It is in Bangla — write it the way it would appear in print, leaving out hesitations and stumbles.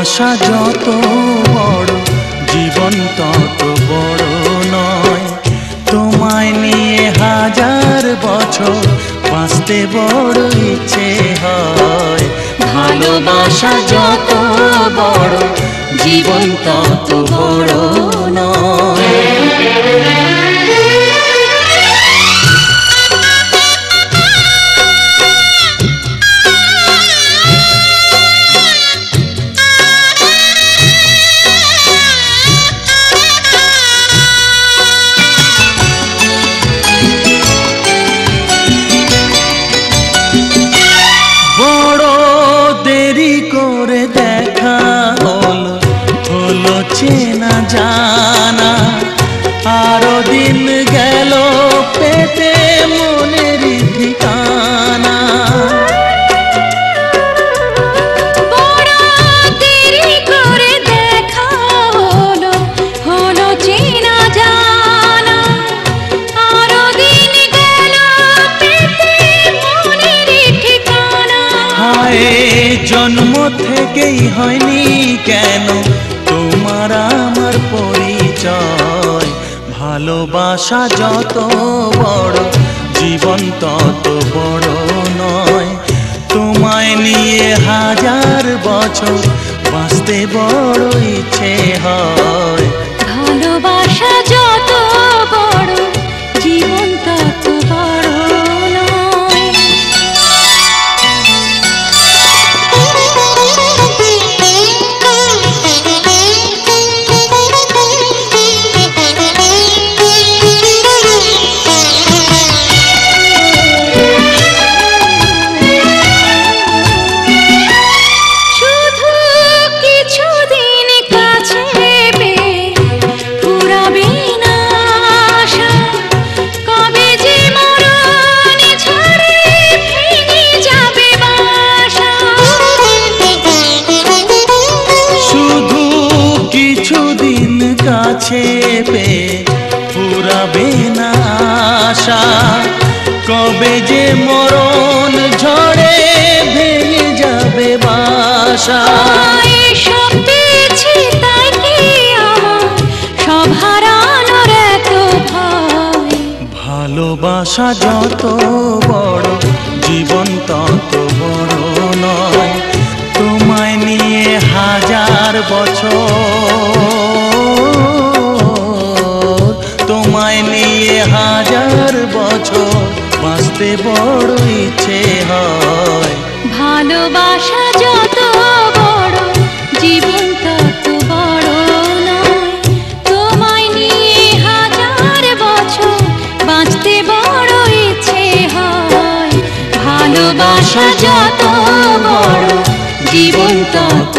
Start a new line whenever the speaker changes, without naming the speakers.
ভালোবাসা যত বড় জীবন তত বড় নয়। তোমায় নিয়ে হাজার বছর বাঁচতে বড় ইচ্ছে হয়। ভালোবাসা যত বড় জীবন তত বড় নয়। চেনা জানা আরো দিন গেল পেতে মনের ঠিকানা।
বড় দেরি করে দেখা হলো, হলো চেনা জানা আরো দিন গেল পেতে মনের ঠিকানা।
হায় জন্ম থেকেই হয়নি কেন তোমার আমার পরিচয়। ভালোবাসা যত বড় জীবন তত বড় নয়। তোমায় নিয়ে হাজার বছর বাঁচতে বড় ইচ্ছে হয়।
ভালোবাসা যত বড় জীবন তত বড় নয়।
কাছে পেয়ে ফুরাবে না আশা, কবে যে মরণ ঝড়ে ভেঙে যাবে বাসা।
সব পেয়েছি তাই কি আমার সব হারানোর এত ভয়।
ভালোবাসা যত বড় জীবন তত বড় নয়। তোমায় নিয়ে হাজার বছর, তোমায় নিয়ে হাজার বছর বাঁচতে বড় ইচ্ছে হয়।
ভালোবাসা যত বড় জীবন তত বড় নয়। তোমায় নিয়ে হাজার বছর বাঁচতে বড় ইচ্ছে হয়। ভালোবাসা যত বড় জীবন তত